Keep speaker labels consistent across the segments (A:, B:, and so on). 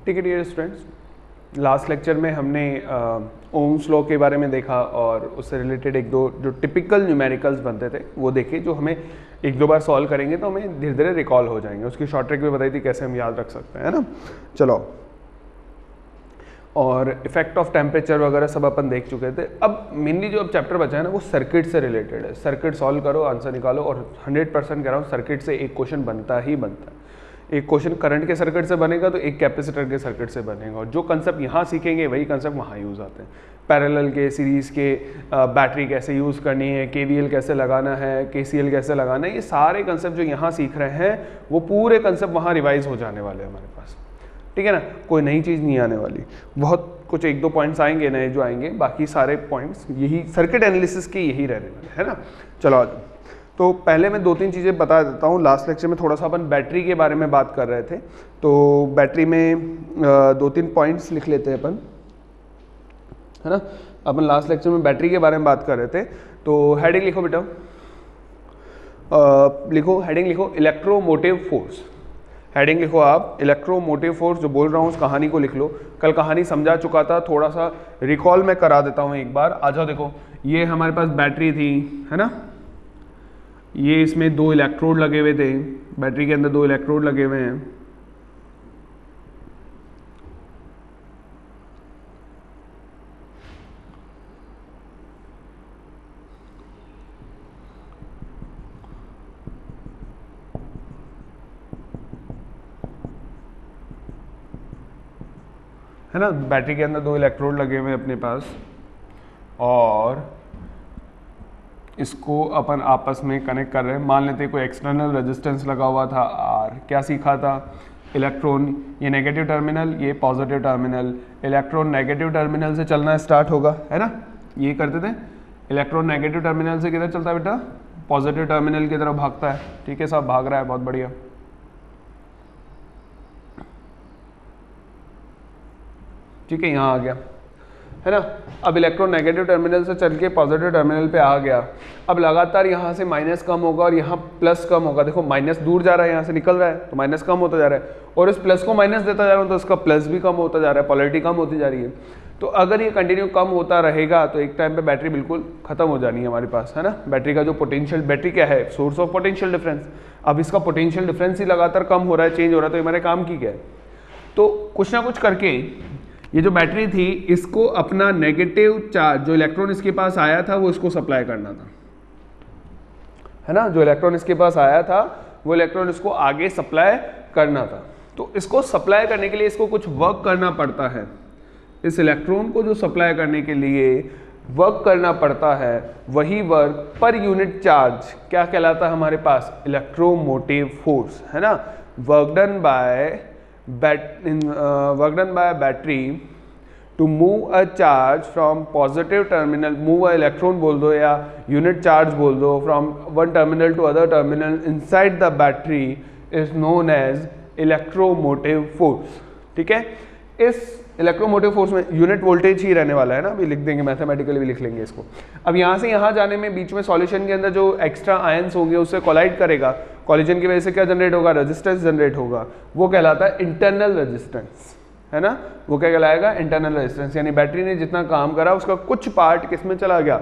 A: ठीक है dear students, last lecture में हमने ओम्स लॉ के बारे में देखा और उससे रिलेटेड एक दो जो टिपिकल न्यूमेरिकल्स बनते थे वो देखे, जो हमें एक दो बार सॉल्व करेंगे तो हमें धीरे धीरे रिकॉल हो जाएंगे। उसकी शॉर्ट ट्रिक भी बताई थी कैसे हम याद रख सकते हैं, है ना। चलो, और इफेक्ट ऑफ टेम्परेचर वगैरह सब अपन देख चुके थे। अब मेनली जो अब चैप्टर बचा है ना वो सर्किट से रिलेटेड है। सर्किट सॉल्व करो, आंसर निकालो, और 100% कह रहा हूँ सर्किट से एक क्वेश्चन बनता ही बनता है। एक क्वेश्चन करंट के सर्किट से बनेगा तो एक कैपेसिटर के सर्किट से बनेगा, और जो कंसेप्ट यहाँ सीखेंगे वही कंसेप्ट वहाँ यूज़ आते हैं। पैरेलल के, सीरीज़ के, बैटरी कैसे यूज़ करनी है, केवीएल कैसे लगाना है, केसीएल कैसे लगाना है, ये सारे कंसेप्ट जो यहाँ सीख रहे हैं वो पूरे कंसेप्ट वहाँ रिवाइज हो जाने वाले हैं हमारे पास। ठीक है ना, कोई नई चीज़ नहीं आने वाली। बहुत कुछ एक दो पॉइंट्स आएंगे नए जो आएंगे, बाकी सारे पॉइंट्स यही सर्किट एनालिसिस के यही रहने वाले, है ना। चलो आज तो पहले मैं दो तीन चीज़ें बता देता हूँ। लास्ट लेक्चर में थोड़ा सा अपन बैटरी के बारे में बात कर रहे थे, तो बैटरी में दो तीन पॉइंट्स लिख लेते हैं अपन, है ना। अपन लास्ट लेक्चर में बैटरी के बारे में बात कर रहे थे, तो हेडिंग लिखो बेटा, लिखो हेडिंग लिखो इलेक्ट्रोमोटिव फोर्स। हेडिंग लिखो आप इलेक्ट्रोमोटिव फोर्स। जो बोल रहा हूँ उस कहानी को लिख लो। कल कहानी समझा चुका था, थोड़ा सा रिकॉल मैं करा देता हूँ एक बार। आ जाओ, देखो ये हमारे पास बैटरी थी, है ना। ये इसमें दो इलेक्ट्रोड लगे हुए थे, बैटरी के अंदर दो इलेक्ट्रोड लगे हुए हैं। है ना, बैटरी के अंदर दो इलेक्ट्रोड लगे हुए हैं अपने पास, और इसको अपन आपस में कनेक्ट कर रहे हैं। मान लेते हैं कोई एक्सटर्नल रेजिस्टेंस लगा हुआ था R। क्या सीखा था, इलेक्ट्रॉन, ये नेगेटिव टर्मिनल, ये positive terminal. Electron negative terminal से चलना स्टार्ट होगा, है ना। ये करते थे, इलेक्ट्रॉन नेगेटिव टर्मिनल से किधर चलता है बेटा, पॉजिटिव टर्मिनल की तरफ भागता है। ठीक है साहब, भाग रहा है, बहुत बढ़िया। ठीक है, यहाँ आ गया, है ना। अब इलेक्ट्रॉन नेगेटिव टर्मिनल से चल के पॉजिटिव टर्मिनल पे आ गया। अब लगातार यहाँ से माइनस कम होगा और यहाँ प्लस कम होगा। देखो माइनस दूर जा रहा है, यहाँ से निकल रहा है तो माइनस कम होता जा रहा है, और इस प्लस को माइनस देता जा रहा हूँ तो इसका प्लस भी कम होता जा रहा है, पोलैरिटी कम होती जा रही है। तो अगर ये कंटिन्यू कम होता रहेगा तो एक टाइम पे बैटरी बिल्कुल खत्म हो जानी है हमारे पास, है ना। बैटरी का जो पोटेंशियल, बैटरी क्या है, सोर्स ऑफ पोटेंशियल डिफरेंस। अब इसका पोटेंशियल डिफरेंस ही लगातार कम हो रहा है, चेंज हो रहा है, तो हमारे काम की क्या है। तो कुछ ना कुछ करके ये जो बैटरी थी इसको अपना नेगेटिव चार्ज, जो इलेक्ट्रॉन इसके पास आया था वो इसको सप्लाई करना था, है ना। जो इलेक्ट्रॉन इसके पास आया था वो इलेक्ट्रॉन इसको आगे सप्लाई करना था। तो इसको सप्लाई करने के लिए इसको कुछ वर्क करना पड़ता है। इस इलेक्ट्रॉन को जो सप्लाई करने के लिए वर्क करना पड़ता है, वही वर्क पर यूनिट चार्ज क्या कहलाता है हमारे पास, इलेक्ट्रोमोटिव फोर्स, है ना। Work done by battery to move a charge from positive terminal, move a electron बोल दो या यूनिट चार्ज बोल दो, from one terminal to other terminal inside the battery is known as electromotive force. ठीक है, इस इलेक्ट्रोमोटिव फोर्स में unit voltage ही रहने वाला है ना, अभी लिख देंगे, मैथमेटिकली भी लिख लेंगे इसको। अब यहाँ से यहाँ जाने में बीच में सॉल्यूशन के अंदर जो एक्स्ट्रा आयंस होंगे उससे कोलाइड करेगा, कॉलिजन की वजह से क्या जनरेट होगा, रेजिस्टेंस जनरेट होगा, वो कहलाता है इंटरनल रेजिस्टेंस, है ना। वो क्या कहलाएगा, इंटरनल रेजिस्टेंस। यानी बैटरी ने जितना काम करा उसका कुछ पार्ट किस में चला गया,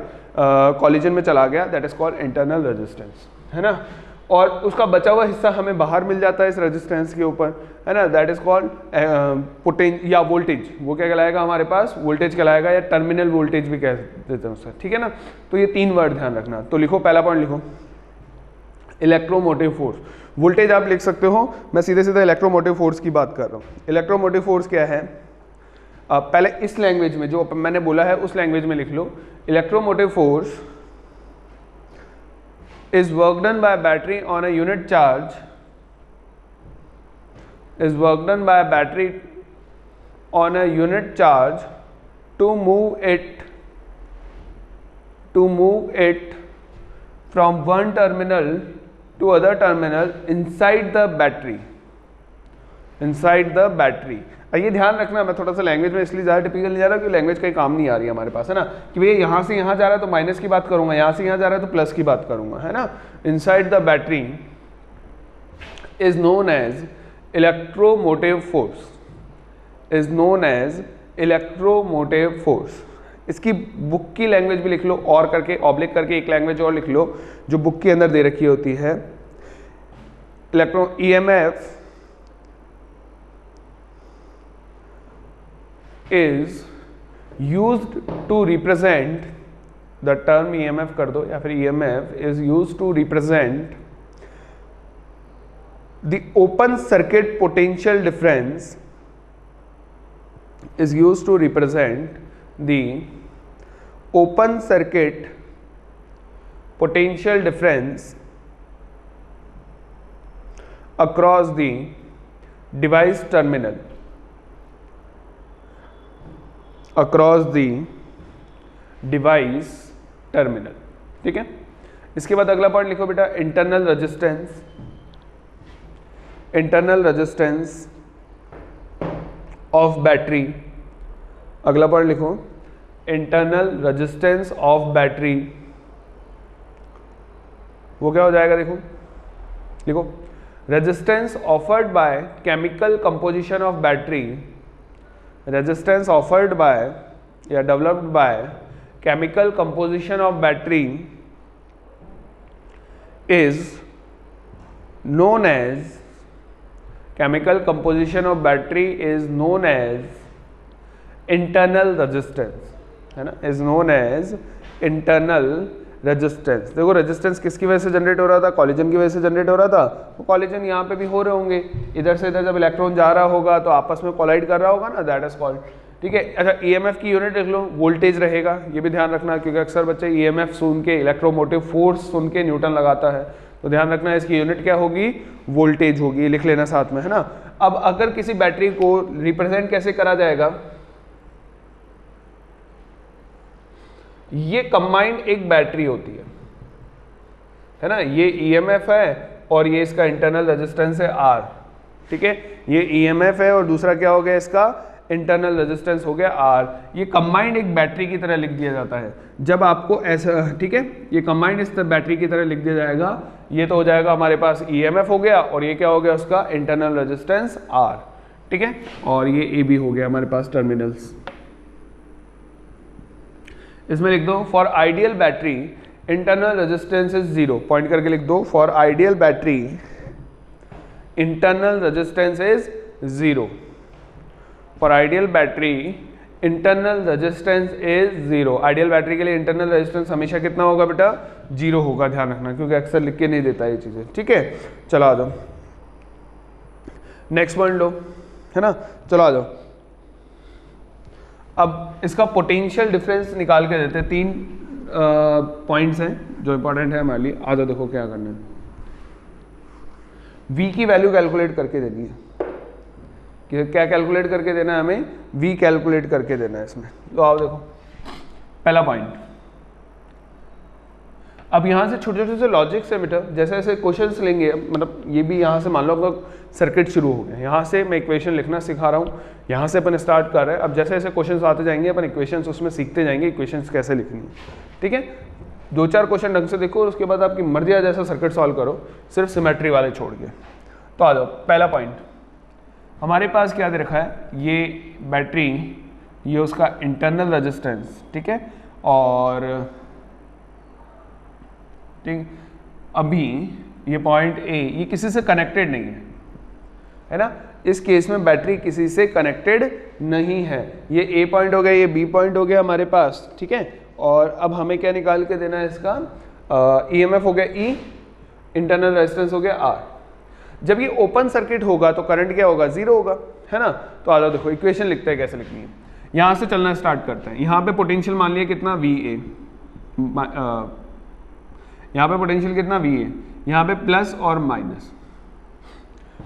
A: कॉलिजन में चला गया, that is called internal resistance, है ना। और उसका बचा हुआ हिस्सा हमें बाहर मिल जाता है इस रेजिस्टेंस के ऊपर, है ना, दैट इज कॉल्ड पोटेंशियल या वोल्टेज। वो क्या कहलाएगा हमारे पास, वोल्टेज कहलाएगा, या टर्मिनल वोल्टेज भी कह देते हैं उससे। ठीक है ना, तो ये तीन वर्ड ध्यान रखना। तो लिखो, पहला पॉइंट लिखो इलेक्ट्रोमोटिव फोर्स। वोल्टेज आप लिख सकते हो, मैं सीधे सीधे इलेक्ट्रोमोटिव फोर्स की बात कर रहा हूँ। इलेक्ट्रोमोटिव फोर्स क्या है, पहले इस लैंग्वेज में जो मैंने बोला है उस लैंग्वेज में लिख लो। Electromotive force is work done by a battery on a unit charge, is work done by a battery on a unit charge to move it from one terminal to other terminal inside the battery, inside the battery। ये ध्यान रखना, मैं थोड़ा सा language में इसलिए ज़्यादा typical नहीं जा रहा कि लैंग्वेज कहीं काम नहीं आ रही है हमारे पास, है ना। कि भैया यहाँ से यहाँ जा रहा है तो माइनस की बात करूँगा, यहाँ से यहाँ जा रहा है तो प्लस की बात करूँगा, है ना। Inside the battery is known as electromotive force. Is known as electromotive force. इसकी बुक की लैंग्वेज भी लिख लो, और करके ऑब्लिक करके एक लैंग्वेज और लिख लो जो बुक के अंदर दे रखी होती है। EMF is used to represent, the term EMF कर दो या फिर EMF is used to represent the open circuit potential difference, is used to represent the open circuit potential difference across the device terminal, across the device terminal। ठीक है, इसके बाद अगला point लिखो बेटा, internal resistance. Internal resistance of battery. अगला point लिखो, internal resistance of battery. वो क्या हो जाएगा, देखो लिखो, resistance offered by chemical composition of battery, resistance offered by या developed by chemical composition of battery is known as, chemical composition of battery is known as internal resistance, है ना, is known as internal resistance. देखो resistance किसकी वजह से generate हो रहा था, कॉलिजन की वजह से जनरेट हो रहा था। वो कॉलिजन यहाँ पे भी हो रहे होंगे, इधर से इधर जब इलेक्ट्रॉन जा रहा होगा तो आपस में कोलाइड कर रहा होगा ना, दैट इज कॉल्ड। ठीक है, अच्छा EMF की यूनिट लिख लो, वोल्टेज रहेगा, ये भी ध्यान रखना, क्योंकि अक्सर बच्चे EMF सुन के, इलेक्ट्रोमोटिव फोर्स सुन के न्यूटन लगाता है, तो ध्यान रखना इसकी यूनिट क्या होगी, वोल्टेज होगी, लिख लेना साथ में, है ना। अब अगर किसी बैटरी को रिप्रेजेंट कैसे करा जाएगा, ये कंबाइंड एक बैटरी होती है ना, ये EMF है और ये इसका इंटरनल रेजिस्टेंस है R। ठीक है, ये EMF है और दूसरा क्या हो गया, इसका इंटरनल रेजिस्टेंस हो गया R। ये कंबाइंड एक बैटरी की तरह लिख दिया जाता है जब आपको ऐसा, ठीक है, ये कंबाइंड इस बैटरी की तरह लिख दिया जाएगा। ये तो हो जाएगा हमारे पास EMF हो गया, और ये क्या हो गया, उसका इंटरनल रेजिस्टेंस R। ठीक है, और ये AB हो गया हमारे पास टर्मिनल्स। इसमें लिख दो, for ideal battery internal resistance is 0, point करके लिख दो, for ideal battery internal resistance is 0, for ideal battery internal resistance is 0। Ideal battery के लिए इंटरनल रेजिस्टेंस हमेशा कितना होगा बेटा, 0 होगा, ध्यान रखना, क्योंकि अक्सर लिख के नहीं देता ये चीजें। ठीक है, चलो आ जाओ, नेक्स्ट पॉइंट लो, है ना, चलो आ जाओ। अब इसका पोटेंशियल डिफरेंस निकाल के देते हैं, 3 पॉइंट्स हैं जो इंपॉर्टेंट है हमारे लिए। आ जाओ, देखो क्या करना है, V की वैल्यू कैलकुलेट करके देनी है। क्या कैलकुलेट करके देना है हमें, V कैलकुलेट करके देना है इसमें। तो आओ देखो, पहला पॉइंट, अब यहाँ से छोटे छोटे से लॉजिक से बेटा जैसे जैसे क्वेश्चंस लेंगे, मतलब ये भी यहाँ से मान लो आपका सर्किट शुरू हो गया, यहाँ से मैं इक्वेशन लिखना सिखा रहा हूँ, यहाँ से अपन स्टार्ट कर रहे हैं। अब जैसे जैसे क्वेश्चंस आते जाएंगे अपन इक्वेशंस उसमें सीखते जाएंगे, इक्वेशंस कैसे लिखनी है। ठीक है, 2-4 क्वेश्चन ढंग से देखो और उसके बाद आपकी मर्जी है जैसा सर्किट सॉल्व करो, सिर्फ सिमेट्री वाले छोड़ के। तो आ जाओ, पहला पॉइंट हमारे पास क्या दे रखा है, ये बैटरी, ये उसका इंटरनल रेजिस्टेंस। ठीक है, और ठीक, अभी ये पॉइंट A ये किसी से कनेक्टेड नहीं है ना, इस केस में बैटरी किसी से कनेक्टेड नहीं है। ये A पॉइंट हो गया, ये B पॉइंट हो गया हमारे पास। ठीक है, और अब हमें क्या निकाल के देना है इसका, EMF हो गया E, इंटरनल रेजिस्टेंस हो गया R। जब ये ओपन सर्किट होगा तो करंट क्या होगा, 0 होगा, है ना। तो आ जाओ देखो इक्वेशन लिखते हैं कैसे लिखनी है, यहाँ से चलना स्टार्ट करते हैं। यहाँ पे पोटेंशियल मान लिया कितना VA, यहाँ पे पोटेंशियल कितना VA, यहाँ पे प्लस और minus.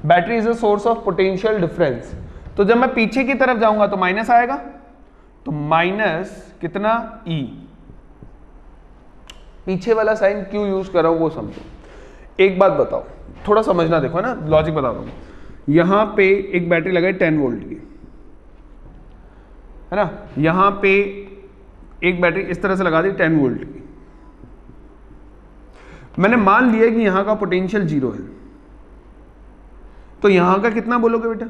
A: Battery is a source of potential difference, तो जब मैं पीछे की तरफ जाऊंगा तो माइनस आएगा, तो माइनस कितना E, पीछे वाला साइन क्यों यूज कर रहा हूं वो समझो। एक बात बताओ, थोड़ा समझना, देखो है ना, लॉजिक बता रहा हूं। यहां पे एक बैटरी लगाई 10 वोल्ट की, है ना, यहां पे एक बैटरी इस तरह से लगा दी 10 वोल्ट की। मैंने मान लिया कि यहां का पोटेंशियल 0 है, तो यहां का कितना बोलोगे बेटा,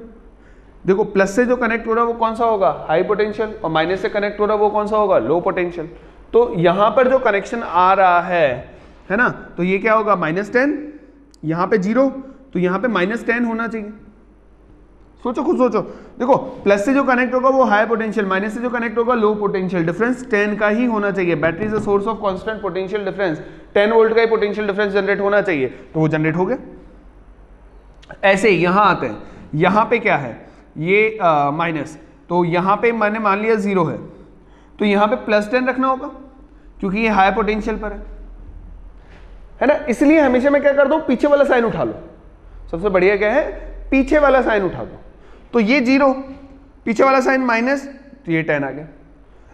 A: देखो प्लस से जो कनेक्ट हो रहा है वो कौन सा होगा, हाई पोटेंशियल, और माइनस से कनेक्ट हो रहा है वो कौन सा होगा, लो पोटेंशियल। तो यहां पर जो कनेक्शन आ रहा है ना, तो ये क्या होगा, -10, यहां पे 0, तो यहां पे -10 होना चाहिए। सोचो खुद सोचो, देखो प्लस से जो कनेक्ट होगा वो हाई पोटेंशियल, माइनस से जो कनेक्ट होगा लो पोटेंशियल, डिफरेंस 10 का ही होना चाहिए। Battery is a source of constant potential difference, 10 volt का ही पोटेंशियल डिफरेंस जनरेट होना चाहिए, तो वो जनरेट हो गया। ऐसे ही यहां आते हैं, यहां पे क्या है, ये माइनस, तो यहां पे मैंने मान लिया 0 है, तो यहां पे +10 रखना होगा क्योंकि ये हाई पोटेंशियल पर है ना। इसलिए हमेशा मैं क्या करता हूं, पीछे वाला साइन उठा लो। सबसे बढ़िया क्या है, पीछे वाला साइन उठा दो। तो ये 0, पीछे वाला साइन माइनस, तो ये 10 आ गया।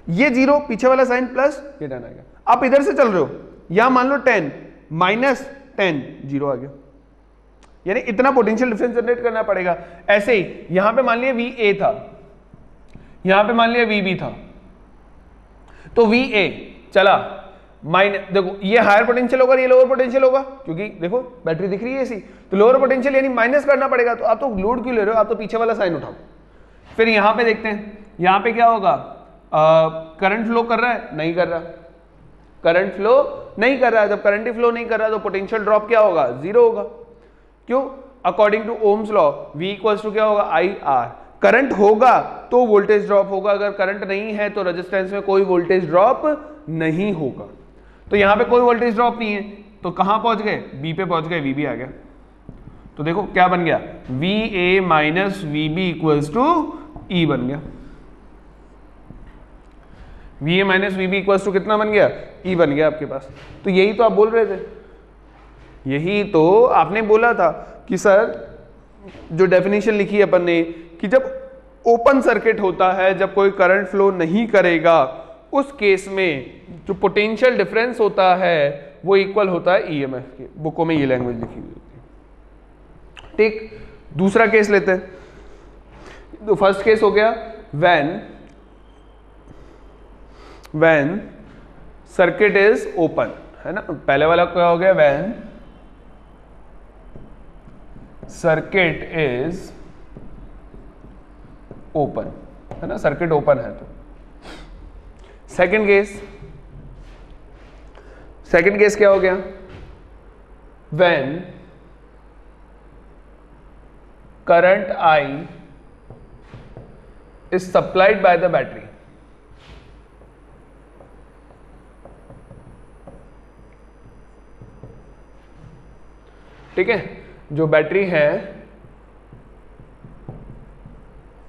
A: ये 0, पीछे वाला साइन प्लस, ये 10 आ गया। आप इधर से चल रहे हो, यहां मान लो 10 -10, 0 आ गया। यानी इतना पोटेंशियल डिफरेंस जनरेट करना पड़ेगा। ऐसे ही यहां पे मान लिया VA था, यहां पे मान लिया VB था, तो VA चला माइनस, देखो ये हायर पोटेंशियल होगा, ये लोअर पोटेंशियल होगा, क्योंकि देखो बैटरी दिख रही है ऐसी, तो लोअर पोटेंशियल यानी माइनस करना पड़ेगा। तो आप तो लोड क्यों ले रहे हो, आप तो पीछे वाला साइन उठाओ। फिर यहां पे देखते हैं, यहां पे क्या होगा, करंट फ्लो कर रहा है, नहीं कर रहा, करंट फ्लो नहीं कर रहा है। जब करंट ही फ्लो नहीं कर रहा तो पोटेंशियल ड्रॉप क्या होगा, 0 होगा। क्यों, according to Ohm's law V equals to क्या होगा, IR। करंट होगा तो वोल्टेज ड्रॉप होगा, अगर करंट नहीं है तो रेजिस्टेंस में कोई वोल्टेज ड्रॉप नहीं होगा। तो यहां पे कोई वोल्टेज ड्रॉप नहीं है, तो कहां पहुंच गए, B पे पहुंच गए, VB आ गया। तो देखो क्या बन गया, VA minus VB equals to E बन गया। VA minus VB equals to कितना बन गया, E बन गया आपके पास। तो यही तो आप बोल रहे थे, यही तो आपने बोला था कि सर जो डेफिनेशन लिखी है अपन ने कि जब ओपन सर्किट होता है, जब कोई करंट फ्लो नहीं करेगा, उस केस में जो पोटेंशियल डिफरेंस होता है वो इक्वल होता है EMF के। बुकों में ये लैंग्वेज लिखी हुई होती है। ठीक, दूसरा केस लेते हैं। तो फर्स्ट केस हो गया व्हेन सर्किट इज ओपन, है ना। पहले वाला क्या हो गया, व्हेन सर्किट इज ओपन, है ना, सर्किट ओपन है। तो सेकंड केस क्या हो गया, when current I is supplied by the battery. ठीक है, जो बैटरी है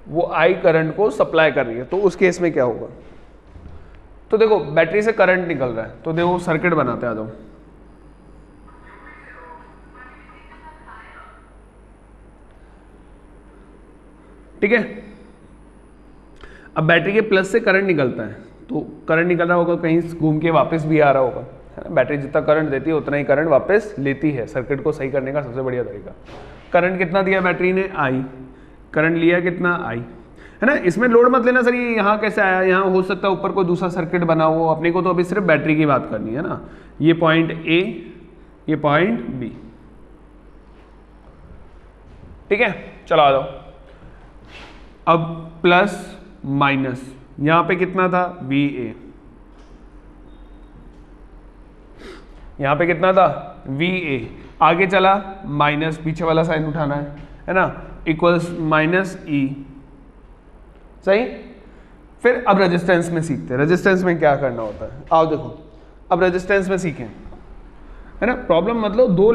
A: वो I करंट को सप्लाई कर रही है, तो उस केस में क्या होगा। तो देखो बैटरी से करंट निकल रहा है, तो देखो सर्किट बनाते हैं, आ जाओ। ठीक है, अब बैटरी के प्लस से करंट निकलता है, तो करंट निकल रहा होगा, कहीं घूम के वापस भी आ रहा होगा, है ना। बैटरी जितना करंट देती है उतना ही करंट वापस लेती है। सर्किट को सही करने का सबसे बढ़िया तरीका, करंट कितना दिया बैटरी ने, I, करंट लिया कितना, I, है ना। इसमें लोड मत लेना सर ये यहाँ कैसे आया, यहाँ हो सकता है ऊपर कोई दूसरा सर्किट बना हो, अपने को तो अभी सिर्फ बैटरी की बात करनी है ना। ये पॉइंट A, ये पॉइंट B। ठीक है, चलो आ जाओ। अब प्लस माइनस, यहां पे कितना था, VA, यहां पे कितना था, VA, आगे चला माइनस, पीछे वाला साइन उठाना है ना, इक्वल्स -E। सही। फिर अब रेजिस्टेंस में सीखते हैं, रेजिस्टेंस में क्या करना होता है। आओ देखो, अब रेजिस्टेंस में सीखें, है ना। प्रॉब्लम मतलब दो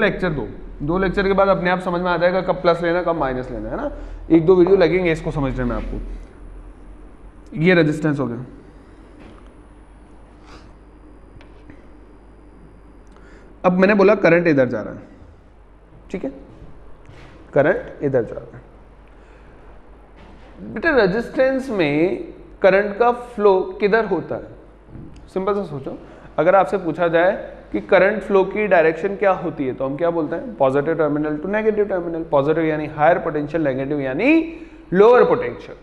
A: लेक्चर के बाद अपने आप समझ में आ जाएगा कब प्लस लेना कब माइनस लेना, है ना। 1-2 वीडियो लगेंगे इसको समझने में आपको। ये रेजिस्टेंस हो गया। अब मैंने बोला करंट इधर जा रहा है, ठीक है, करंट इधर जा रहा है। बेटा रेजिस्टेंस में करंट का फ्लो किधर होता है, सिंपल सा सोचो। अगर आपसे पूछा जाए कि करंट फ्लो की डायरेक्शन क्या होती है, तो हम क्या बोलते हैं, positive terminal to negative terminal. Positive यानी हायर पोटेंशियल, नेगेटिव यानी लोअर पोटेंशियल।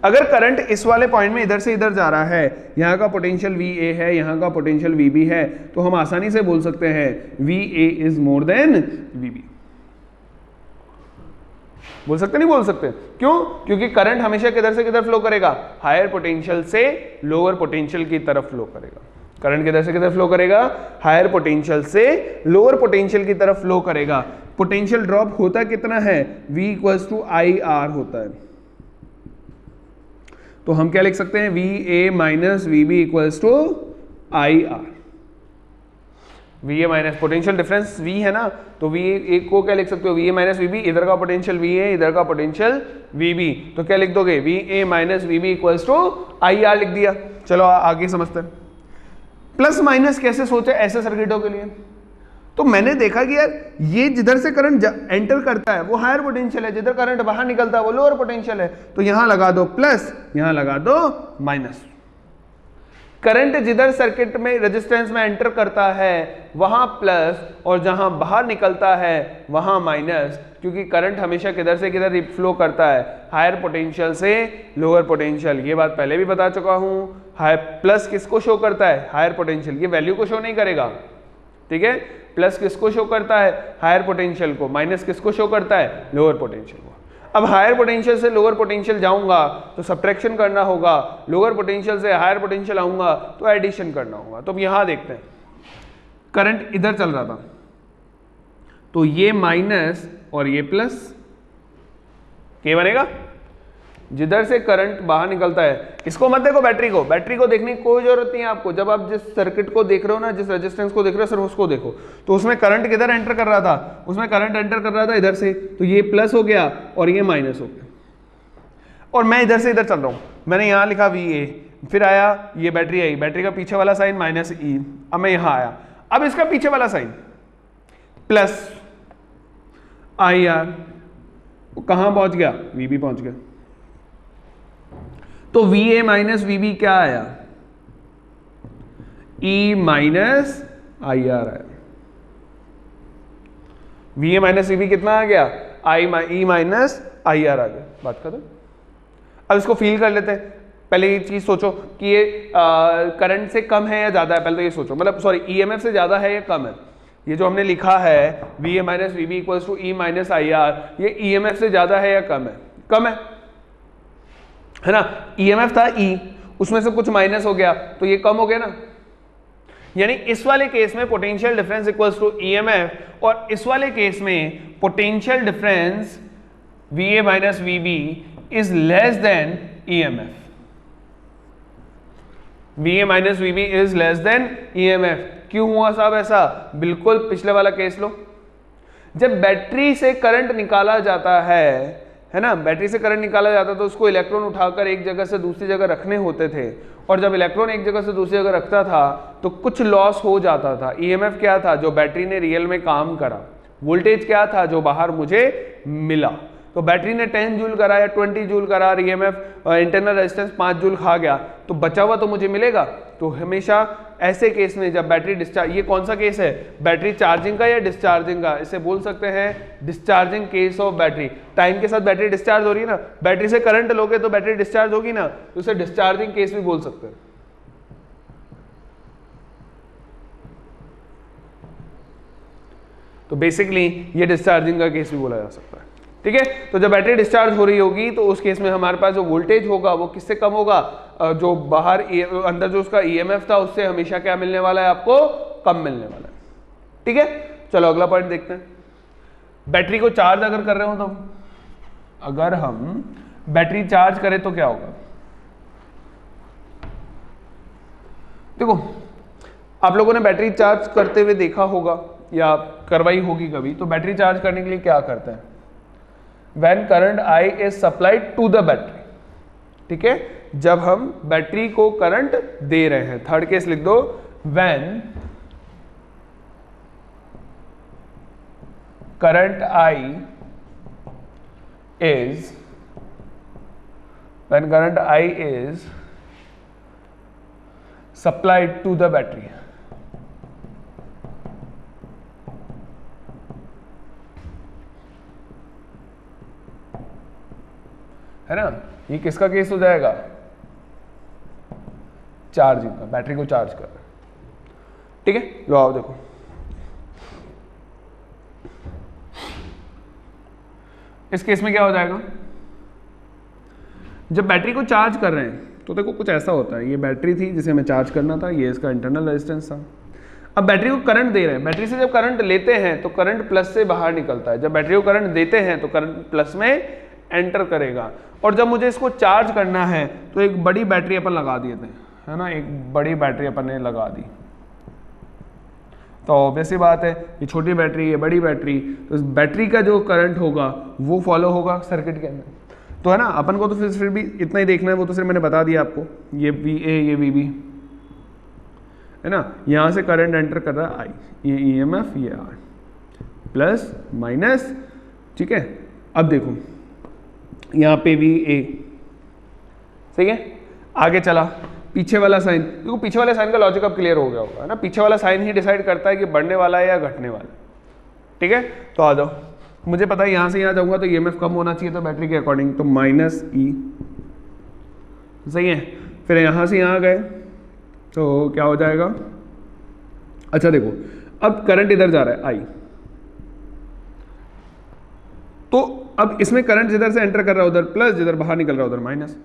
A: अगर करंट इस वाले पॉइंट में इधर से इधर जा रहा है, यहाँ का पोटेंशियल VA है, यहाँ का पोटेंशियल VB है, तो हम आसानी से बोल सकते हैं VA is more than VB। बोल सकते नहीं बोल सकते? क्यों? क्योंकि करंट हमेशा किधर से किधर फ्लो करेगा? हायर पोटेंशियल से लोअर पोटेंशियल की तरफ फ्लो करेगा। करंट किधर से किधर फ्लो करेगा? हायर पोटेंशियल से लोअर पोटेंशियल की तरफ फ्लो करेगा। पोटेंशियल ड्रॉप होता कितना है? V equals to I R होता है। तो हम क्या लिख सकते हैं? VA minus VB equals to I R. VA minus potential difference V है ना, तो VA को क्या लिख सकते हो? VA माइनस VB, इधर का पोटेंशियल VA, इधर का पोटेंशियल VB, तो क्या लिख दोगे? VA minus VB equals to IR लिख दिया। चलो आगे समझते हैं। प्लस माइनस कैसे सोचे ऐसे सर्किटों के लिए? तो मैंने देखा कि यार ये जिधर से करंट एंटर करता है वो हायर पोटेंशियल है, जिधर करंट बाहर निकलता है वो लोअर पोटेंशियल है, तो यहां लगा दो प्लस, यहां लगा दो माइनस। करंट जिधर सर्किट में रेजिस्टेंस में एंटर करता है वहां प्लस, और जहां बाहर निकलता है वहां माइनस, क्योंकि करंट हमेशा किधर से किधर फ्लो करता है? हायर पोटेंशियल से लोअर पोटेंशियल। ये बात पहले भी बता चुका हूं। हाई प्लस किसको शो करता है? Higher potential. ये वैल्यू को शो नहीं करेगा, ठीक है? प्लस किसको शो करता है? हायर पोटेंशियल को। माइनस किसको शो करता है? लोअर पोटेंशियल को। अब हायर पोटेंशियल से लोअर पोटेंशियल जाऊंगा तो सब्ट्रैक्शन करना होगा, लोअर पोटेंशियल से हायर पोटेंशियल आऊंगा तो एडिशन करना होगा। तो अब यहां देखते हैं, करंट इधर चल रहा था तो ये माइनस और ये प्लस, क्या बनेगा? जिधर से करंट बाहर निकलता है, इसको मत देखो, बैटरी को। बैटरी को देखने की कोई जरूरत नहीं है आपको। जब आप जिस सर्किट को देख रहे हो ना, जिस रेजिस्टेंस को देख रहे हो, सिर्फ उसको देखो। तो उसमें करंट किधर एंटर कर रहा था? उसमें करंट एंटर कर रहा था इधर से, तो ये प्लस हो गया और ये माइनस हो गया। और मैं इधर से इधर चल रहा हूं, मैंने यहां लिखा VA, फिर आया ये बैटरी आई, बैटरी का पीछे वाला साइन माइनस E, अब मैं यहां आया, अब इसका पीछे वाला साइन प्लस IR, कहां पहुंच गया? VB पहुंच गया। तो VA माइनस VB क्या आया? E माइनस IR आया। VA माइनस VB कितना आ गया? E माइनस IR आ गया। बात कर दो। अब इसको फील कर लेते हैं। पहले ये चीज सोचो कि ये करंट से कम है या ज्यादा है। पहले तो ये सोचो, मतलब सॉरी, EMF से ज्यादा है या कम है? ये जो हमने लिखा है VA minus VB equals to E minus IR, ये EMF से ज्यादा है या कम है? कम है ना? EMF था E, उसमें से कुछ माइनस हो गया तो ये कम हो गया ना। यानी इस वाले केस में potential difference equals to EMF, और इस वाले केस में potential difference VA minus VB is less than EMF। VA minus VB is less than EMF। क्यों हुआ साहब ऐसा? बिल्कुल पिछले वाला केस लो। जब बैटरी से करंट निकाला जाता है ना, बैटरी से करंट निकाला जाता तो उसको इलेक्ट्रॉन उठाकर एक जगह से दूसरी जगह रखने होते थे, और जब इलेक्ट्रॉन एक जगह से दूसरी जगह रखता था तो कुछ लॉस हो जाता था। EMF क्या था? जो बैटरी ने रियल में काम करा। वोल्टेज क्या था? जो बाहर मुझे मिला। तो बैटरी ने 10 जूल करा या 20 जूल करा, और EMF इंटरनल रेजिस्टेंस 5 जूल खा गया, तो बचा हुआ तो मुझे मिलेगा। तो हमेशा ऐसे केस में जब बैटरी डिस्चार्ज, ये कौन सा केस है? बैटरी चार्जिंग का या डिस्चार्जिंग का? इसे बोल सकते हैं discharging case of battery. Time के साथ बैटरी डिस्चार्ज हो रही है ना, बैटरी से करंट लोगे तो बैटरी डिस्चार्ज होगी ना, तो उसे डिस्चार्जिंग केस भी बोल सकते हैं। तो बेसिकली ये डिस्चार्जिंग का केस भी बोला जा सकता है, ठीक है। तो जब बैटरी डिस्चार्ज हो रही होगी तो उस केस में हमारे पास जो वोल्टेज होगा वो किससे कम होगा? जो बाहर अंदर जो उसका EMF था उससे हमेशा क्या मिलने वाला है आपको? कम मिलने वाला है, ठीक है। चलो अगला पॉइंट देखते हैं। बैटरी को चार्ज अगर कर रहे हो तो, अगर हम बैटरी चार्ज करें तो क्या होगा? देखो, आप लोगों ने बैटरी चार्ज करते हुए देखा होगा या करवाई होगी कभी। तो बैटरी चार्ज करने के लिए क्या करते हैं? When current I is supplied to the battery, ठीक है, जब हम बैटरी को करंट दे रहे हैं। थर्ड केस लिख दो, when current I is supplied to the battery। है ना, ये किसका केस हो जाएगा? चार्जिंग का, बैटरी को चार्ज कर, ठीक है। लो आओ देखो, इस केस में क्या हो जाएगा, जब बैटरी को चार्ज कर रहे हैं तो देखो कुछ ऐसा होता है, ये बैटरी थी जिसे हमें चार्ज करना था, ये इसका इंटरनल रेजिस्टेंस था। अब बैटरी को करंट दे रहे हैं, बैटरी से जब करंट लेते हैं तो करंट प्लस से बाहर निकलता है, जब बैटरी को करंट देते हैं तो करंट प्लस में एंटर करेगा। और जब मुझे इसको चार्ज करना है तो एक बड़ी बैटरी अपन लगा दिए थे, है ना, एक बड़ी बैटरी अपन ने लगा दी। तो ऑब्वियस सी बात है, ये छोटी बैटरी, ये बड़ी बैटरी, तो इस बैटरी का जो करंट होगा वो फॉलो होगा सर्किट के अंदर। तो है ना, अपन को तो फिर भी इतना ही देखना है, वो तो सिर्फ मैंने बता दिया आपको, ये VA ये VB है ना, यहाँ से करंट एंटर कर रहा है I, ये EMF ये R, प्लस माइनस, ठीक है। अब देखो यहाँ पे VA, सही है, आगे चला पीछे वाला साइन, देखो पीछे वाले साइन का लॉजिक अब क्लियर हो गया होगा, है ना, पीछे वाला साइन ही डिसाइड करता है कि बढ़ने वाला है या घटने वाला है, ठीक है। तो आ जाओ, मुझे पता है यहाँ से यहाँ जाऊँगा तो EMF कम होना चाहिए था बैटरी के अकॉर्डिंग, तो -E, सही है। फिर यहाँ से यहाँ गए तो क्या हो जाएगा, अच्छा देखो अब करंट इधर जा रहा है I, तो अब इसमें करंट जिधर से एंटर कर रहा है उधर प्लस, जिधर बाहर निकल रहा है उधर माइनस,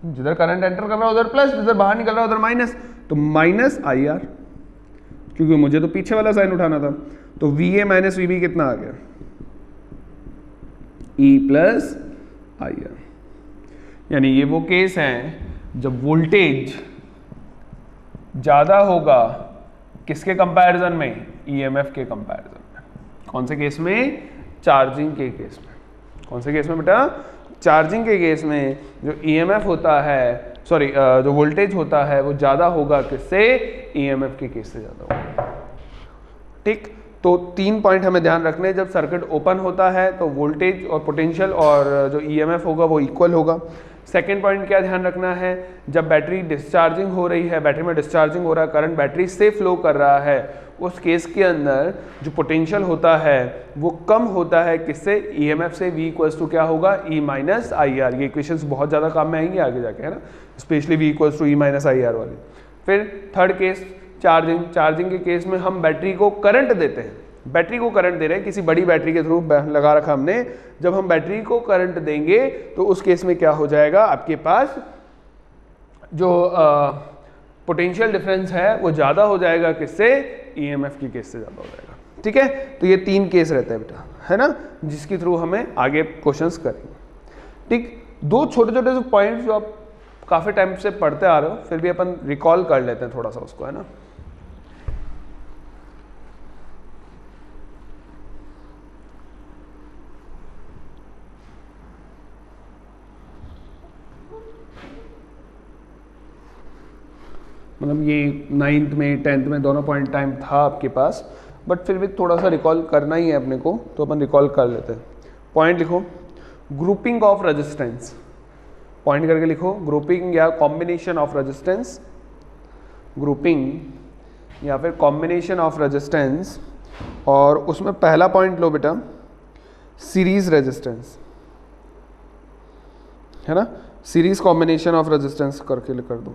A: जिधर करंट एंटर कर रहा है उधर प्लस, जिधर बाहर निकल रहा है उधर माइनस, तो -IR, क्योंकि मुझे तो पीछे वाला साइन उठाना था। तो VA माइनस VB कितना आ गया, E प्लस IR। यानी ये वो केस है जब वोल्टेज ज्यादा होगा किसके कंपैरिजन में, EMF के कंपैरिजन में। कौन से केस में, चार्जिंग के केस में। कौन से केस में बेटा, चार्जिंग के केस में जो EMF होता है, सॉरी जो वोल्टेज होता है वो ज़्यादा होगा किससे, EMF के केस से ज़्यादा होगा, ठीक। तो 3 पॉइंट हमें ध्यान रखने, जब सर्किट ओपन होता है तो वोल्टेज और पोटेंशियल और जो EMF होगा वो इक्वल होगा। सेकेंड पॉइंट क्या ध्यान रखना है, जब बैटरी डिस्चार्जिंग हो रही है, बैटरी में डिस्चार्जिंग हो रहा है, करंट बैटरी से फ्लो कर रहा है, उस केस के अंदर जो पोटेंशियल होता है वो कम होता है किससे, EMF से। V इक्वल्स टू क्या होगा, E माइनस IR। ये इक्वेशंस बहुत ज़्यादा काम में आएंगी आगे जाके, है ना, specially V equals to E minus IR वाली। फिर थर्ड केस चार्जिंग, चार्जिंग के केस में हम बैटरी को करंट देते हैं, बैटरी को करंट दे रहे हैं किसी बड़ी बैटरी के थ्रू लगा रखा हमने, जब हम बैटरी को करंट देंगे तो उस केस में क्या हो जाएगा, आपके पास जो पोटेंशियल डिफरेंस है वो ज़्यादा हो जाएगा किससे, EMF की केस से ज़्यादा हो जाएगा, ठीक है। तो ये 3 केस रहते हैं बेटा, है ना, जिसके थ्रू हमें आगे क्वेश्चंस करेंगे, ठीक। 2 छोटे छोटे जो पॉइंट्स जो आप काफ़ी टाइम से पढ़ते आ रहे हो, फिर भी अपन रिकॉल कर लेते हैं थोड़ा सा उसको, है ना। मतलब ये 9th में 10th में दोनों पॉइंट टाइम था आपके पास, बट फिर भी थोड़ा सा रिकॉल करना ही है अपने को, तो अपन रिकॉल कर लेते हैं। पॉइंट लिखो, ग्रुपिंग ऑफ रेजिस्टेंस, पॉइंट करके लिखो, ग्रुपिंग या कॉम्बिनेशन ऑफ रेजिस्टेंस, ग्रुपिंग या फिर कॉम्बिनेशन ऑफ रेजिस्टेंस। और उसमें पहला पॉइंट लो बेटा, सीरीज रेजिस्टेंस, है ना, सीरीज कॉम्बिनेशन ऑफ रेजिस्टेंस करके कर दो,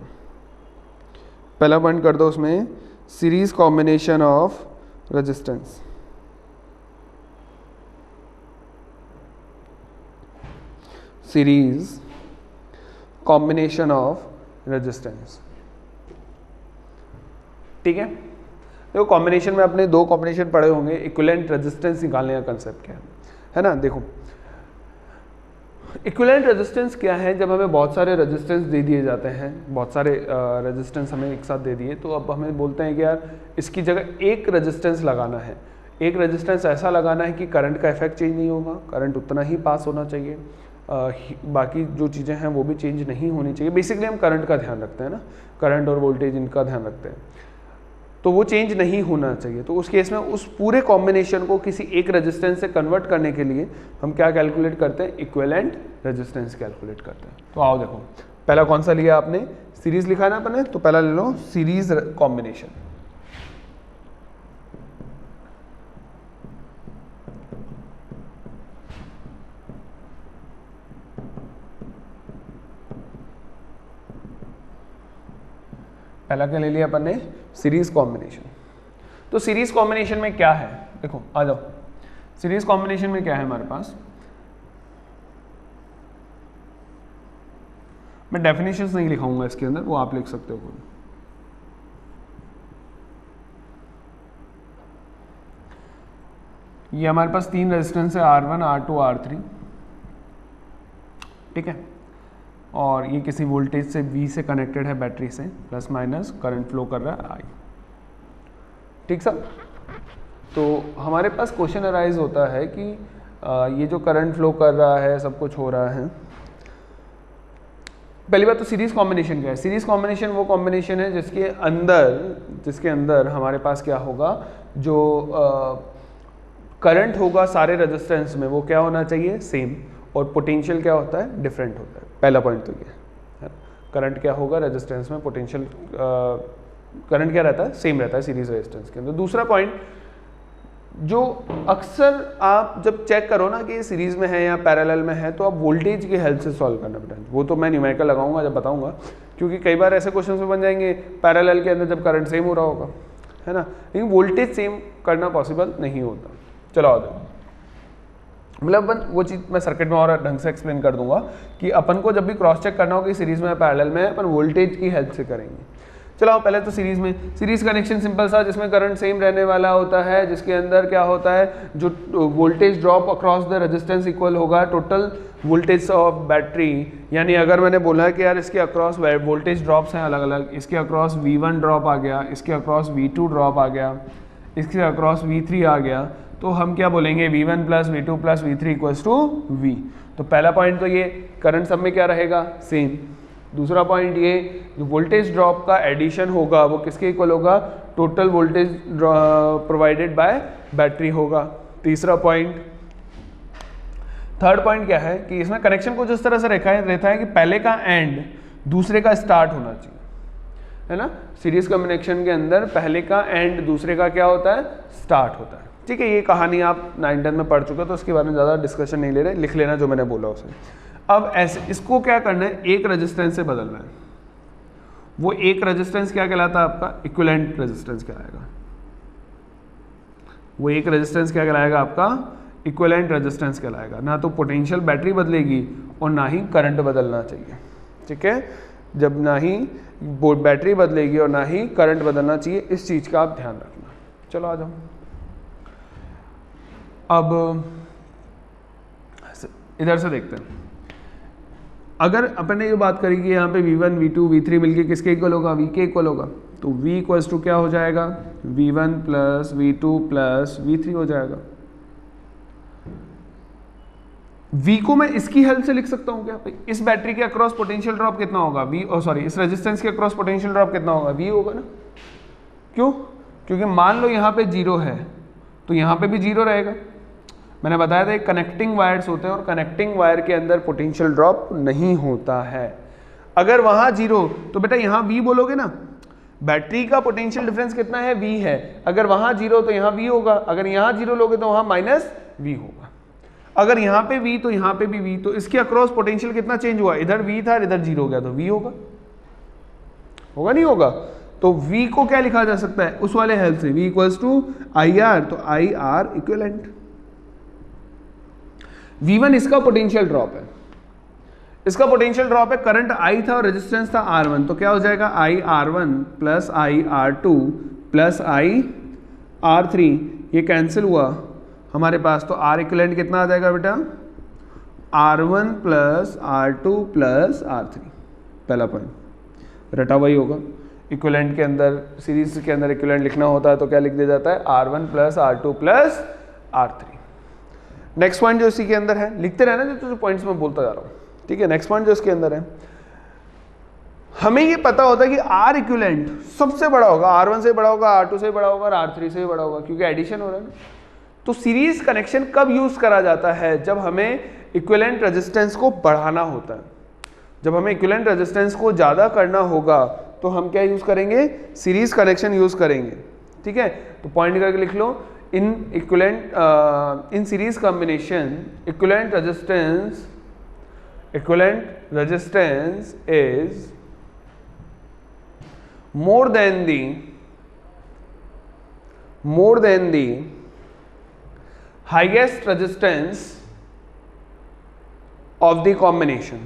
A: पहला पॉइंट कर दो उसमें, series combination of resistance. Series combination of resistance, ठीक है। देखो कॉम्बिनेशन में अपने 2 कॉम्बिनेशन पढ़े होंगे, इक्विवेलेंट रेजिस्टेंस निकालने का कंसेप्ट क्या है ना। देखो इक्विवेलेंट रेजिस्टेंस क्या है, जब हमें बहुत सारे रेजिस्टेंस दे दिए जाते हैं, बहुत सारे रेजिस्टेंस हमें एक साथ दे दिए, तो अब हमें बोलते हैं कि यार इसकी जगह एक रेजिस्टेंस लगाना है। एक रेजिस्टेंस ऐसा लगाना है कि करंट का इफेक्ट चेंज नहीं होगा, करंट उतना ही पास होना चाहिए, बाकी जो चीज़ें हैं वो भी चेंज नहीं होनी चाहिए। बेसिकली हम करंट का ध्यान रखते हैं ना, करंट और वोल्टेज इनका ध्यान रखते हैं, तो वो चेंज नहीं होना चाहिए। तो उस केस में उस पूरे कॉम्बिनेशन को किसी एक रेजिस्टेंस से कन्वर्ट करने के लिए हम क्या कैलकुलेट करते हैं, इक्विवेलेंट रेजिस्टेंस कैलकुलेट करते हैं। तो आओ देखो, पहला कौन सा लिया आपने, सीरीज लिखा है ना अपने, तो पहला ले लो सीरीज कॉम्बिनेशन। पहला क्या ले लिया अपन ने, सीरीज कॉम्बिनेशन। तो सीरीज कॉम्बिनेशन में क्या है, देखो आ जाओ, सीरीज कॉम्बिनेशन में क्या है हमारे पास, मैं डेफिनेशंस नहीं लिखाऊंगा इसके अंदर, वो आप लिख सकते हो खुद। ये हमारे पास 3 रेजिस्टेंस है, R1, R2, R3, ठीक है, और ये किसी वोल्टेज से V से कनेक्टेड है, बैटरी से, प्लस माइनस करंट फ्लो कर रहा है I, ठीक सब। तो हमारे पास क्वेश्चन अराइज होता है कि ये जो करंट फ्लो कर रहा है, सब कुछ हो रहा है, पहली बात तो सीरीज कॉम्बिनेशन क्या है। सीरीज कॉम्बिनेशन वो कॉम्बिनेशन है जिसके अंदर हमारे पास क्या होगा, जो करंट होगा सारे रेजिस्टेंस में वो क्या होना चाहिए, सेम, और पोटेंशियल क्या होता है, डिफरेंट होता है। पहला पॉइंट तो ये है, करंट क्या होगा रेजिस्टेंस में, पोटेंशियल करंट क्या रहता है, सेम रहता है सीरीज रेजिस्टेंस के अंदर। दूसरा पॉइंट, जो अक्सर आप जब चेक करो ना कि ये सीरीज में है या पैरेलल में है, तो आप वोल्टेज की हेल्प से सॉल्व करना बेटा। वो तो मैं न्यूमेरिकल लगाऊंगा जब बताऊंगा, क्योंकि कई बार ऐसे क्वेश्चन में बन जाएंगे पैरेलल के अंदर जब करंट सेम हो रहा होगा, है ना, लेकिन वोल्टेज सेम करना पॉसिबल नहीं होता। चलो आ जाओ, मतलब वो चीज़ मैं सर्किट में और ढंग से एक्सप्लेन कर दूंगा कि अपन को जब भी क्रॉस चेक करना हो कि सीरीज में पैरेलल में है, अपन वोल्टेज की हेल्प से करेंगे। चलो पहले तो सीरीज में, सीरीज कनेक्शन सिंपल सा, जिसमें करंट सेम रहने वाला होता है, जिसके अंदर क्या होता है, जो voltage drop across the resistance equal होगा टोटल वोल्टेज ऑफ बैटरी। यानी अगर मैंने बोला है कि यार इसके अक्रॉस वोल्टेज ड्रॉप्स हैं अलग अलग, इसके अक्रॉस V1 ड्रॉप आ गया, इसके अक्रॉस V2 ड्रॉप आ गया, इसके अक्रॉस V3 आ गया, तो हम क्या बोलेंगे, V1 plus V2 plus V3 equals to V। तो पहला पॉइंट तो ये करंट सब में क्या रहेगा, सेम। दूसरा पॉइंट ये, जो वोल्टेज ड्रॉप का एडिशन होगा वो किसके इक्वल होगा, total voltage provided by battery होगा। तीसरा पॉइंट, थर्ड पॉइंट क्या है कि इसमें कनेक्शन को जिस तरह से रहता है कि पहले का एंड दूसरे का स्टार्ट होना चाहिए, है ना। सीरीज कनेक्शन के अंदर पहले का एंड दूसरे का क्या होता है, स्टार्ट होता है, ठीक है। ये कहानी आप 9-10 में पढ़ चुके हो, तो उसके बारे में ज़्यादा डिस्कशन नहीं ले रहे, लिख लेना जो मैंने बोला उसे। अब ऐसे इसको क्या करना है, एक रेजिस्टेंस से बदलना है। वो एक रेजिस्टेंस क्या कहलाता है आपका, इक्विवेलेंट रेजिस्टेंस कहलाएगा। वो एक रेजिस्टेंस क्या कहलाएगा आपका, इक्विवेलेंट रेजिस्टेंस कहलाएगा। ना तो पोटेंशियल बैटरी बदलेगी और ना ही करंट बदलना चाहिए, ठीक है। जब ना ही बैटरी बदलेगी और ना ही करंट बदलना चाहिए, इस चीज़ का आप ध्यान रखना। चलो आ जाओ, अब इधर से देखते हैं। अगर अपन ने ये बात करी कि यहाँ पे V1, V2, V3 मिलके किसके इक्वल होगा, V के इक्वल होगा, तो V इक्वल्स टू क्या हो जाएगा, V1 plus V2 plus V3 हो जाएगा। V को मैं इसकी हेल्प से लिख सकता हूँ क्या, इस बैटरी के अक्रॉस पोटेंशियल ड्रॉप कितना होगा, इस रेजिस्टेंस के अक्रॉस पोटेंशियल ड्रॉप कितना होगा, V होगा ना। क्यों, क्योंकि मान लो यहाँ पे 0 है तो यहाँ पे भी 0 रहेगा। मैंने बताया था कनेक्टिंग वायर्स होते हैं और कनेक्टिंग वायर के अंदर पोटेंशियल ड्रॉप नहीं होता है। अगर वहां 0 तो बेटा यहाँ V बोलोगे ना, बैटरी का पोटेंशियल डिफरेंस कितना है, V है। अगर वहां 0 तो यहाँ V होगा, अगर यहाँ 0 लोगे तो वहां माइनस V होगा। अगर यहाँ पे V तो यहाँ पे भी V, तो इसके अक्रॉस पोटेंशियल कितना चेंज हुआ, इधर V था इधर 0 हो गया, तो V होगा, होगा नहीं होगा। तो V को क्या लिखा जा सकता है, उस वाले हेल्प से, V इक्वल्स टू IR, तो IR इक्विवेलेंट। V1 इसका पोटेंशियल ड्रॉप है, इसका पोटेंशियल ड्रॉप है, करंट I था और रेजिस्टेंस था R1, तो क्या हो जाएगा, IR1 plus IR2 plus IR3, ये कैंसिल हुआ हमारे पास, तो R इक्विवेलेंट कितना आ जाएगा बेटा, R1 plus R2 plus R3। पहला पॉइंट रटा वही होगा, इक्विवेलेंट के अंदर, सीरीज के अंदर इक्विवेलेंट लिखना होता है तो क्या लिख दिया जाता है, R1 plus R2 plus R3। Next point जो इसी के अंदर है, लिखते रहना जो पॉइंट्स में बोलता जा रहा हूँ, ठीक है। नेक्स्ट पॉइंट जो इसके अंदर है, हमें ये पता होता है कि R इक्विवेलेंट सबसे बड़ा होगा, R1 से बड़ा होगा, R2 से बड़ा होगा और R3 से बड़ा होगा, क्योंकि एडिशन हो रहा है ना। तो सीरीज कनेक्शन कब यूज करा जाता है, जब हमें इक्विवेलेंट रेजिस्टेंस को बढ़ाना होता है। जब हमें इक्विवेलेंट रेजिस्टेंस को ज्यादा करना होगा तो हम क्या यूज करेंगे, सीरीज कनेक्शन यूज करेंगे, ठीक है। तो पॉइंट करके लिख लो, in series combination equivalent resistance is more than the highest resistance of the combination,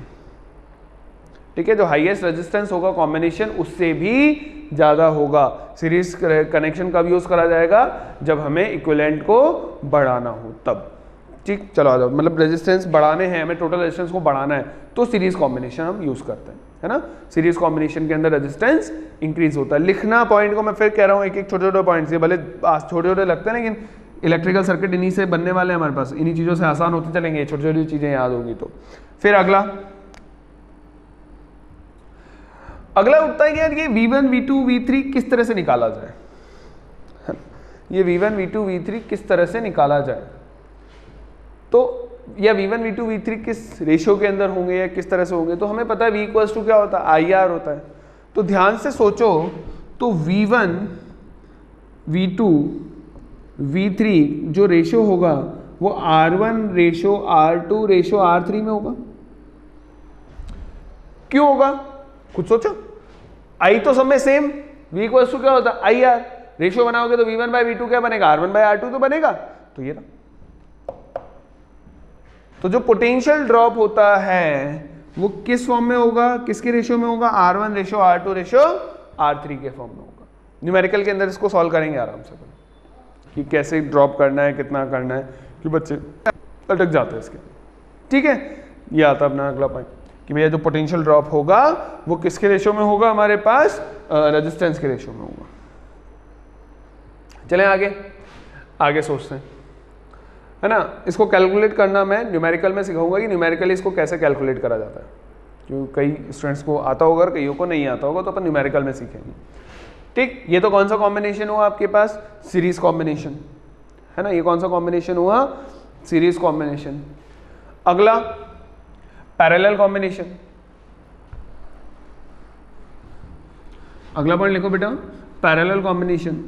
A: ठीक है, जो हाईएस्ट रेजिस्टेंस होगा कॉम्बिनेशन उससे भी ज़्यादा होगा। सीरीज कनेक्शन कब यूज़ करा जाएगा? जब हमें इक्विवेलेंट को बढ़ाना हो तब। ठीक, चलो आ जाओ, मतलब रेजिस्टेंस बढ़ाने हैं हमें, टोटल रेजिस्टेंस को बढ़ाना है तो सीरीज कॉम्बिनेशन हम यूज़ करते हैं, है ना। सीरीज कॉम्बिनेशन के अंदर रेजिस्टेंस इंक्रीज होता है। लिखना पॉइंट को मैं फिर कह रहा हूँ, एक एक छोटे छोटे पॉइंट से, भले छोटे छोटे लगते हैं लेकिन इलेक्ट्रिकल सर्किट इन्हीं से बनने वाले हैं हमारे पास, इन्हीं चीज़ों से आसान होते चलेंगे, छोटी छोटी चीज़ें याद होगी तो। फिर अगला उठता है कि यार ये V1 V2 V3 किस तरह से निकाला जाए, ये V1 V2 V3 किस तरह से निकाला जाए। तो या V1 V2 V3 किस रेशियो के अंदर होंगे या किस तरह से होंगे, तो हमें पता है V इक्वल्स टू क्या होता है, IR होता है। तो ध्यान से सोचो, तो V1 V2 V3 जो रेशियो होगा वो R1 ratio R2 ratio R3 में होगा। क्यों होगा? कुछ सोचो। I तो सब में सेम, V इक्वल्स टू क्या होता है, IR। रेशियो बनाओगे तो V1 बाय V2 क्या बनेगा, R1 बाय R2 तो बनेगा। तो ये ना, तो जो पोटेंशियल ड्रॉप होता है वो किस फॉर्म में होगा, किसके रेशियो में होगा, R1 ratio R2 ratio R3 के फॉर्म में होगा। न्यूमेरिकल के अंदर इसको सॉल्व करेंगे आराम से कि कैसे ड्रॉप करना है, कितना करना है, कि बच्चे अटक जाते हैं इसके। ठीक है, ये आता है अपना अगला पॉइंट कि भैया जो पोटेंशियल ड्रॉप होगा वो किसके रेशियो में होगा, हमारे पास रेजिस्टेंस के रेशियो में होगा। चलें आगे सोचते हैं, है ना। इसको कैलकुलेट करना मैं न्यूमेरिकल में सिखाऊंगा कि न्यूमेरिकली इसको कैसे कैलकुलेट करा जाता है, क्योंकि कई स्टूडेंट्स को आता होगा और कईयों को नहीं आता होगा, तो अपन न्यूमेरिकल में सीखेंगे। ठीक, ये तो कौन सा कॉम्बिनेशन हुआ आपके पास, सीरीज कॉम्बिनेशन, है ना। ये कौन सा कॉम्बिनेशन हुआ, सीरीज कॉम्बिनेशन। अगला पैरेलल कॉम्बिनेशन। अगला पॉइंट लिखो बेटा, पैरेलल कॉम्बिनेशन।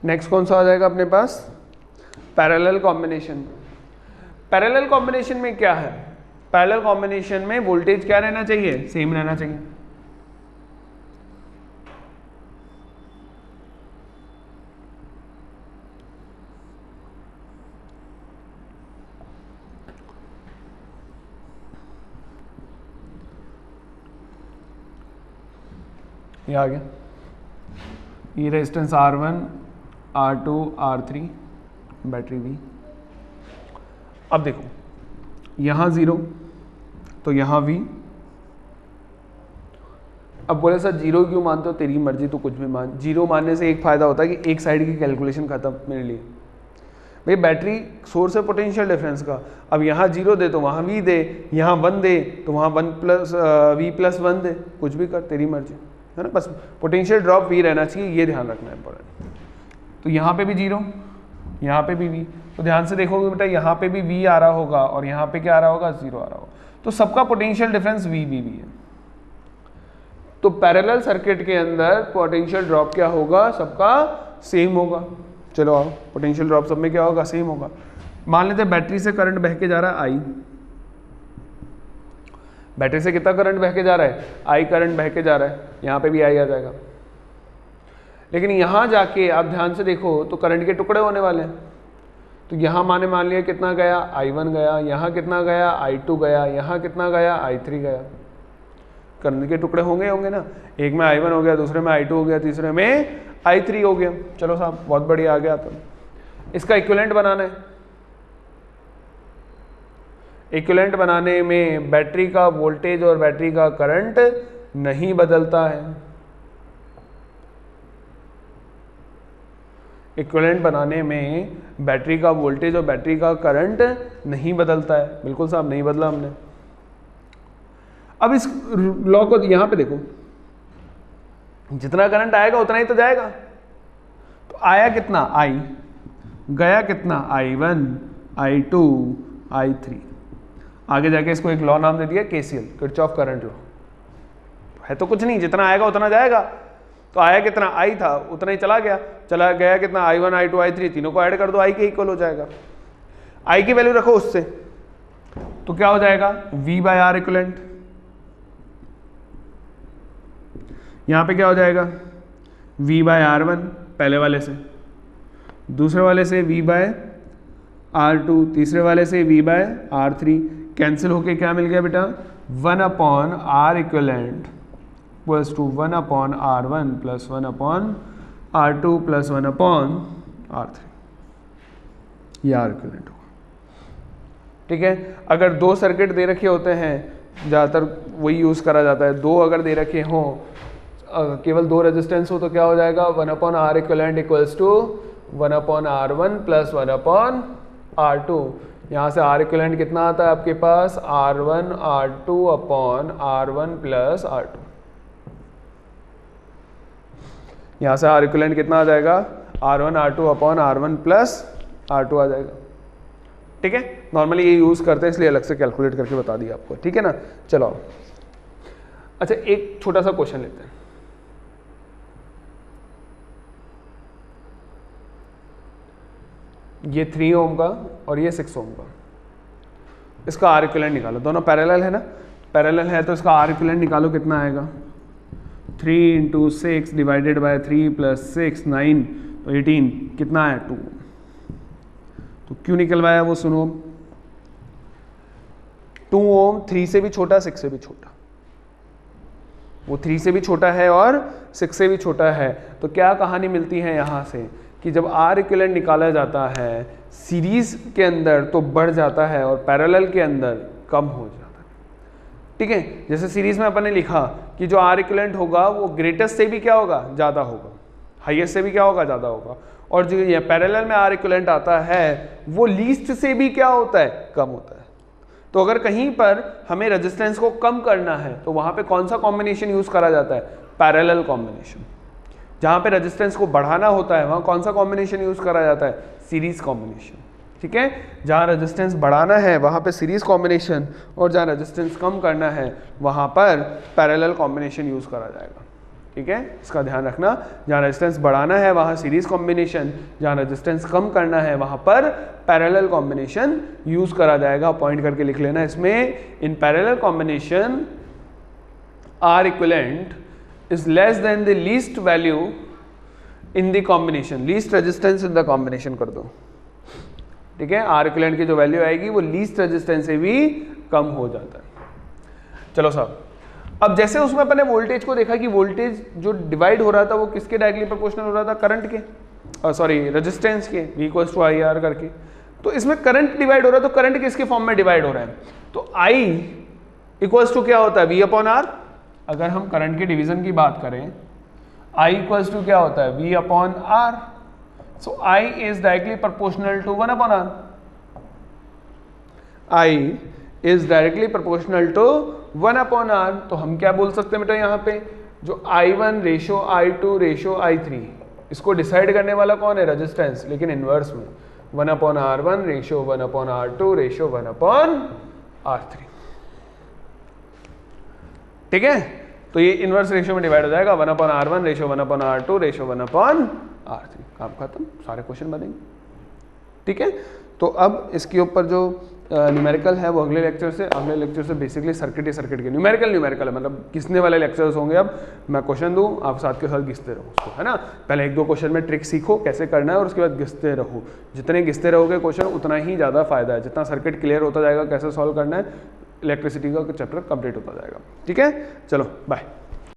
A: नेक्स्ट कौन सा आ जाएगा अपने पास, पैरेलल कॉम्बिनेशन। पैरेलल कॉम्बिनेशन में क्या है, पैरेलल कॉम्बिनेशन में वोल्टेज क्या रहना चाहिए, सेम रहना चाहिए। ये आ गया, ये resistance R1 R2 R3 battery V। अब देखो यहाँ 0 तो यहाँ V। अब बोले सर 0 क्यों मानते हो, तेरी मर्जी, तो कुछ भी मान। 0 मानने से एक फ़ायदा होता है कि एक साइड की कैलकुलेशन खत्म मेरे लिए। भाई बैटरी सोर्स है पोटेंशियल डिफरेंस का, अब यहाँ 0 दे तो वहाँ V दे, यहाँ 1 दे तो वहाँ 1 प्लस V प्लस 1 दे, कुछ भी कर, तेरी मर्जी, है ना। बस पोटेंशियल ड्रॉप V रहना चाहिए, ये ध्यान रखना है इंपॉर्टेंट। तो यहाँ पे भी 0, यहाँ पे भी V, तो ध्यान से देखोगे बेटा यहाँ पे भी V आ रहा होगा और यहाँ पे क्या आ रहा होगा, 0 आ रहा होगा। तो सबका पोटेंशियल डिफरेंस V है। तो पैरेलल सर्किट के अंदर पोटेंशियल ड्रॉप क्या होगा, सबका सेम होगा। चलो आओ, पोटेंशियल ड्रॉप सब में क्या होगा, सेम होगा। मान लेते हैं बैटरी से करंट बह के जा रहा है I, बैटरी से कितना करंट बह के जा रहा है, I करंट बह के जा रहा है, यहाँ पे भी I आ जाएगा। लेकिन यहाँ जाके आप ध्यान से देखो तो करंट के टुकड़े होने वाले हैं। तो यहाँ मान लिया कितना गया, I1 गया, यहाँ कितना गया, I2 गया, यहाँ कितना गया, I3 गया। करंट के टुकड़े होंगे ना, एक में I1 हो गया, दूसरे में I2 हो गया, तीसरे में I3 हो गया। चलो साहब बहुत बढ़िया, आ गया। तो इसका इक्विवेलेंट बनाना है। इक्विवेलेंट बनाने में बैटरी का वोल्टेज और बैटरी का करंट नहीं बदलता है। इक्विवेलेंट बनाने में बैटरी का वोल्टेज और बैटरी का करंट नहीं बदलता है, बिल्कुल साहब नहीं बदला हमने। अब इस लॉ को यहाँ पे देखो, जितना करंट आएगा उतना ही तो जाएगा। तो आया कितना I, गया कितना I1 I2 I3। आगे जाके इसको एक लॉ नाम दे दिया KCL, किरचॉफ करंट लॉ। है तो कुछ नहीं, जितना आएगा उतना जाएगा। तो आया कितना I था उतना ही चला गया कितना I1 I2 I3, तीनों को ऐड कर दो, I के इक्वल हो जाएगा। I की वैल्यू रखो उससे, तो क्या हो जाएगा V बाय आर इक्विवेलेंट, यहाँ पे क्या हो जाएगा V बाय R1 पहले वाले से, दूसरे वाले से V बाय R2, तीसरे वाले से V बाय R3, कैंसिल होके क्या मिल गया बेटा 1 upon R equivalent equals to 1 upon R1 plus 1 upon R2 plus 1 upon R3, ये आर इक्विवेलेंट होगा। ठीक है, अगर दो सर्किट दे रखे होते हैं ज़्यादातर वही यूज़ करा जाता है, दो अगर दे रखे हों केवल दो रेजिस्टेंस हो तो क्या हो जाएगा 1 upon R equivalent equals to 1 upon R1 plus 1 upon R2। यहाँ से आर इक्विवेलेंट कितना आता है आपके पास R1 R2 upon R1 plus R2। यहाँ से आर इक्विवेलेंट कितना आ जाएगा R1 R2 upon R1 plus R2 आ जाएगा। ठीक है, नॉर्मली ये यूज़ करते हैं इसलिए अलग से कैलकुलेट करके बता दिया आपको। ठीक है ना, चलो अच्छा एक छोटा सा क्वेश्चन लेते हैं। ये 3 ओम का और ये 6 ओम का, इसका आर इक्विवेलेंट निकालो, दोनों पैरेलल है ना, पैरेलल है तो इसका आर इक्विवेलेंट निकालो कितना आएगा 3 इंटू 6 डिवाइडेड बाय 3 प्लस 6 9 तो 18 कितना है 2। तो क्यों निकलवाया वो सुनो, 2 ओम 3 से भी छोटा 6 से भी छोटा, वो 3 से भी छोटा है और 6 से भी छोटा है। तो क्या कहानी मिलती है यहाँ से कि जब आर इक्विवेलेंट निकाला जाता है सीरीज के अंदर तो बढ़ जाता है और पैरेलल के अंदर कम हो जाता है। ठीक है, जैसे सीरीज में अपन ने लिखा कि जो आर इक्विवेलेंट होगा वो ग्रेटेस्ट से भी क्या होगा ज़्यादा होगा, हाईएस्ट से भी क्या होगा ज़्यादा होगा, और जो ये पैरेलल में आर इक्विवेलेंट आता है वो लीस्ट से भी क्या होता है कम होता है। तो अगर कहीं पर हमें रेजिस्टेंस को कम करना है तो वहाँ पे कौन सा कॉम्बिनेशन यूज़ करा जाता है पैरेलल कॉम्बिनेशन। जहाँ पे रेजिस्टेंस को बढ़ाना होता है वहाँ कौन सा कॉम्बिनेशन यूज़ करा जाता है सीरीज कॉम्बिनेशन। ठीक है, जहाँ रेजिस्टेंस बढ़ाना है वहाँ पे सीरीज कॉम्बिनेशन और जहाँ रेजिस्टेंस कम करना है वहाँ पर पैरेलल कॉम्बिनेशन यूज़ करा जाएगा। ठीक है, इसका ध्यान रखना, जहाँ रेजिस्टेंस बढ़ाना है वहाँ सीरीज कॉम्बिनेशन, जहाँ रेजिस्टेंस कम करना है वहाँ पर पैरेलल कॉम्बिनेशन यूज़ करा जाएगा। पॉइंट करके लिख लेना इसमें, in parallel combination R equivalent is less than the least value in the combination, least resistance in the combination कर दो। ठीक है, आर इक्विवेलेंट की जो वैल्यू आएगी वो लीस्ट रेजिस्टेंस से भी कम हो जाता है। चलो साहब, अब जैसे उसमें अपने वोल्टेज को देखा कि वोल्टेज जो डिवाइड हो रहा था वो किसके डायरेक्टली प्रोपोर्शनल हो रहा था करंट के, सॉरी रेजिस्टेंस के, V equals to I R करके। तो इसमें करंट डिवाइड हो रहा है तो करंट किसके फॉर्म में डिवाइड हो रहा है, तो I इक्वल्स टू क्या होता है V अपॉन आर। अगर हम करंट के डिवीजन की बात करें I इक्वल्स टू क्या होता है V upon R. So I is directly proportional to 1 upon R. I is directly proportional to 1 upon R. तो हम क्या बोल सकते हैं बेटा, यहाँ पे जो I1 ratio I2 ratio I3, इसको डिसाइड करने वाला कौन है रेजिस्टेंस, लेकिन इनवर्स में 1 upon R1 ratio 1 upon R2 ratio 1 upon R3। ठीक है, तो ये इनवर्स रेशियो में डिवाइड हो जाएगा 1 upon R1 ratio 1 upon R2 ratio 1 upon R3। काम खत्म, सारे क्वेश्चन बनेंगे। ठीक है, तो अब इसके ऊपर जो न्यूमेरिकल है वो अगले लेक्चर से बेसिकली सर्किट के न्यूमेरिकल है, मतलब घिसने वाले लेक्चर्स होंगे। अब मैं क्वेश्चन दूं, आप साथ के साथ घिसते रहो उसको, है ना। पहले 1-2 क्वेश्चन में ट्रिक सीखो कैसे करना है और उसके बाद घिसते रहो। जितने घिसते रहोगे क्वेश्चन उतना ही ज़्यादा फायदा है। जितना सर्किट क्लियर होता जाएगा कैसे सॉल्व करना है, इलेक्ट्रिसिटी का चैप्टर कंप्लीट होता जाएगा। ठीक है, चलो बाय।